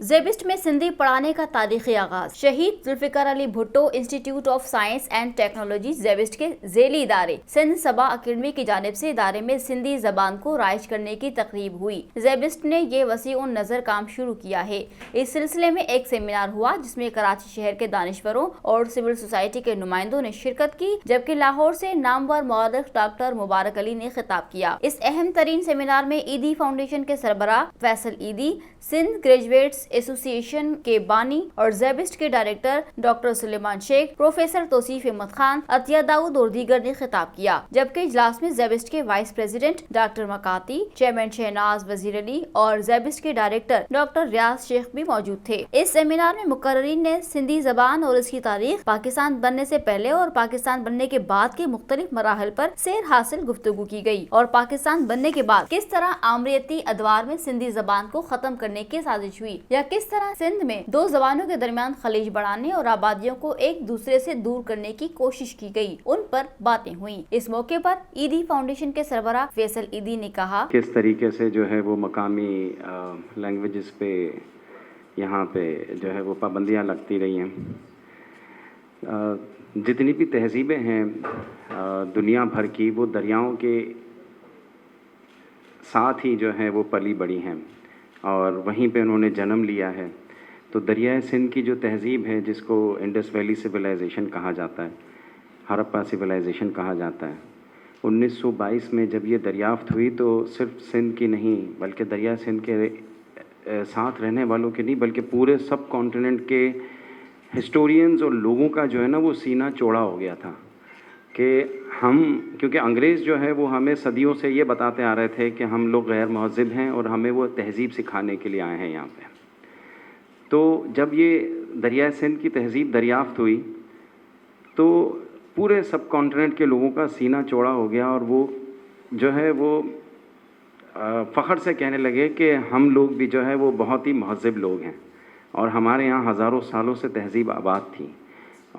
زیبسٹ میں سندھی پڑھانے کا تاریخی آغاز۔ شہید Zulfikar Ali Bhutto institute of science and technology SZABIST کے ذیلی ادارے سندھ سبا اکیڈمی کی جانب سے ادارے میں سندھی زبان کو رائج کرنے کی تقریب ہوئی۔ زیبسٹ نے یہ وسیع النظر کام شروع کیا ہے۔ اس سلسلے میں ایک سیمینار ہوا جس میں کراچی شہر کے دانشوروں اور سول سوسائٹی کے نمائندوں نے شرکت کی، جبکہ لاہور سے نامور مورخ ڈاکٹر مبارک علی نے خطاب کیا۔ اس اہم ترین سیمینار میں ایدی فاؤنڈیشن کے سربراہ فیصل ایدی، سندھ گریجویٹس ایسوسی ایشن کے بانی اور زیبسٹ کے ڈائریکٹر ڈاکٹر سلیمان شیخ، پروفیسر توصیف احمد خان، عطیہ داؤد اور دیگر نے خطاب کیا، جبکہ اجلاس میں زیبسٹ کے vice president doctor Mukati, chairman Shahnaz Wazir Ali اور زیبسٹ کے ڈائریکٹر ڈاکٹر ریاض شیخ بھی موجود تھے۔ اس سیمینار میں مقررین نے سندھی زبان اور اس کی تاریخ، پاکستان بننے سے پہلے اور پاکستان بننے کے بعد کے مختلف مراحل پر سیر حاصل گفتگو کی گئی اور پاکستان بننے کے بعد کس طرح آمریتی ادوار میں سندھی زبان کو ختم کرنے کی سازش ہوئی یا کس طرح سندھ میں دو زبانوں کے درمیان خلیج بڑھانے اور آبادیوں کو ایک دوسرے سے دور کرنے کی کوشش کی گئی، ان پر باتیں ہوئیں۔ اس موقع پر ایدی فاؤنڈیشن کے سربراہ فیصل ایدی نے کہا کس طریقے سے جو ہے وہ مقامی لینگویجز پہ یہاں پہ جو ہے وہ پابندیاں لگتی رہی ہیں۔ جتنی بھی تہذیبیں ہیں دنیا بھر کی، وہ دریاؤں کے ساتھ ہی جو ہے وہ پلی بڑھی ہیں اور وہیں پہ انہوں نے جنم لیا ہے۔ تو دریائے سندھ کی جو تہذیب ہے، جس کو انڈس ویلی سویلائزیشن کہا جاتا ہے، ہرپا سویلائزیشن کہا جاتا ہے، 1922 میں جب یہ دریافت ہوئی تو صرف سندھ کی نہیں بلکہ دریائے سندھ کے ساتھ رہنے والوں کے نہیں بلکہ پورے سب کانٹیننٹ کے ہسٹورینز اور لوگوں کا جو ہے نا وہ سینہ چوڑا ہو گیا تھا کہ کیونکہ انگریز جو ہے وہ ہمیں صدیوں سے یہ بتاتے آ رہے تھے کہ ہم لوگ غیر مہذب ہیں اور ہمیں وہ تہذیب سکھانے کے لیے آئے ہیں یہاں پہ۔ تو جب یہ دریائے سندھ کی تہذیب دریافت ہوئی تو پورے سب کانٹیننٹ کے لوگوں کا سینہ چوڑا ہو گیا اور وہ جو ہے وہ فخر سے کہنے لگے کہ ہم لوگ بھی جو ہے وہ بہت ہی مہذب لوگ ہیں اور ہمارے یہاں ہزاروں سالوں سے تہذیب آباد تھی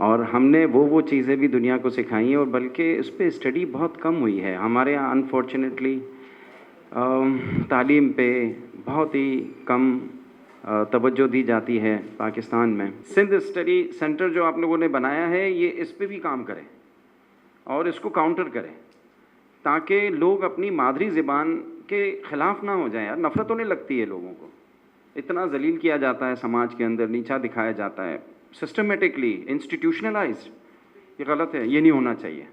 اور ہم نے وہ چیزیں بھی دنیا کو سکھائی ہیں اور بلکہ اس پہ اسٹڈی بہت کم ہوئی ہے ہمارے یہاں انفارچونیٹلی۔ تعلیم پہ بہت ہی کم توجہ دی جاتی ہے پاکستان میں۔ سندھ اسٹڈی سینٹر جو آپ لوگوں نے بنایا ہے، یہ اس پہ بھی کام کرے اور اس کو کاؤنٹر کرے تاکہ لوگ اپنی مادری زبان کے خلاف نہ ہو جائیں۔ یار نفرت ہونے لگتی ہے لوگوں کو، اتنا ذلیل کیا جاتا ہے سماج کے اندر، نیچا دکھایا جاتا ہے سسٹمیٹکلی، انسٹیٹیوشنلائزڈ۔ یہ غلط ہے، یہ نہیں ہونا چاہیے۔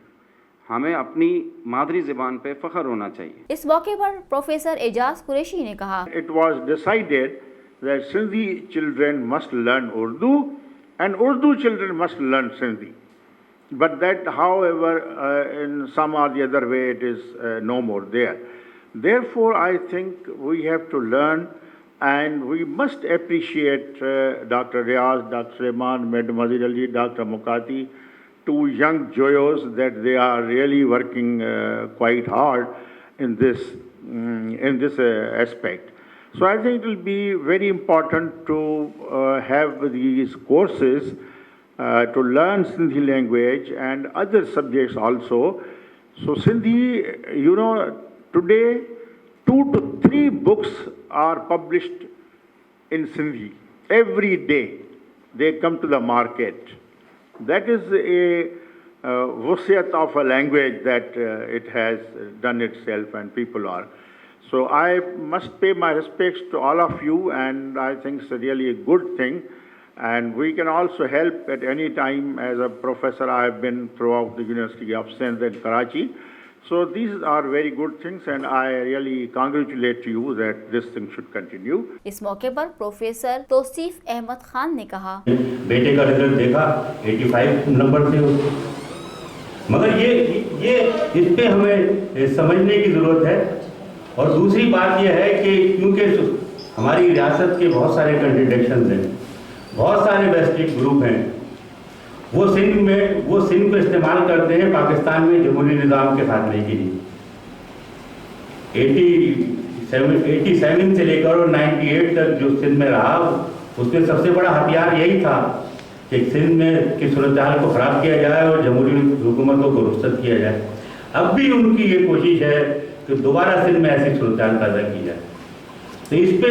ہمیں اپنی مادری زبان پہ فخر ہونا چاہیے۔ اس موقع پر پروفیسر اعجاز قریشی نے کہا It was decided that Sindhi children must learn Urdu and Urdu children must learn Sindhi. But that, however, in some or the other way, it is no more there. Therefore, I think we have to learn and we must appreciate Dr. Riaz, Dr. Sulaiman, Madam Wazir Ali, Dr. Mukati, two young joyos that they are really working quite hard in this aspect. So I think it will be very important to have these courses to learn Sindhi language and other subjects also. So Sindhi, today 2 to 3 books are published in Sindhi. Every day they come to the market. That is a wusiyat of a language that it has done itself and people are. So I must pay my respects to all of you and I think it's really a good thing. And we can also help at any time. As a professor, I have been throughout the University of Sindh and Karachi. So these are very good things and I really congratulate you that this thing should continue. اس موقع پر professor توصیف احمد خان نے کہا بیٹے کا result دیکھا 85 number سے، مگر یہ اس پہ ہمیں سمجھنے کی ضرورت ہے۔ اور دوسری بات یہ ہے کہ کیونکہ ہماری ریاست کے بہت سارے کنٹرڈکشنز ہیں، بہت سارے ویسٹک گروپ ہیں، وہ سندھ کو استعمال کرتے ہیں پاکستان میں جمہوری نظام کے خاتمے کے لیے۔ 87 سے لے کر اور 98 تک جو سندھ میں رہا، اس میں سب سے بڑا ہتھیار یہی تھا کہ سندھ میں کی صورتحال کو خراب کیا جائے اور جمہوری حکومتوں کو رخصت کیا جائے۔ اب بھی ان کی یہ کوشش ہے کہ دوبارہ سندھ میں ایسی صورتحال پیدا کی جائے۔ تو اس پہ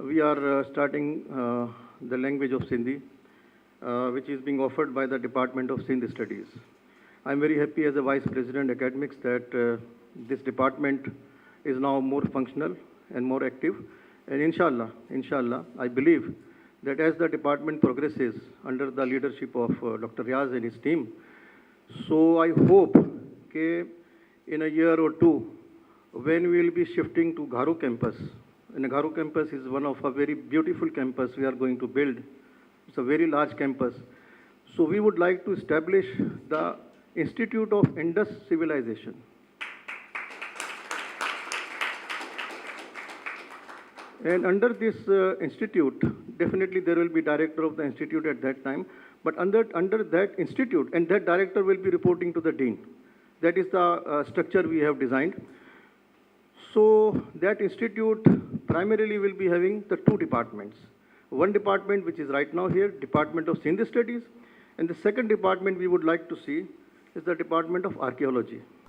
We are starting the language of Sindhi, which is being offered by the Department of Sindh Studies. I am very happy as a Vice President Academics that this department is now more functional and more active. And inshallah, I believe that as the department progresses under the leadership of Dr. Riaz and his team, so I hope that in a year or two, when we will be shifting to Gharu campus, and Gharu campus is one of a very beautiful campus we are going to build. It's a very large campus. So we would like to establish the Institute of Indus Civilization. And under this institute, definitely there will be director of the institute at that time, but under that institute, and that director will be reporting to the dean. That is the structure we have designed. So that institute primarily will be having the two departments. One department which is right now here, Department of Sindh Studies, and the second department we would like to see is the Department of Archaeology.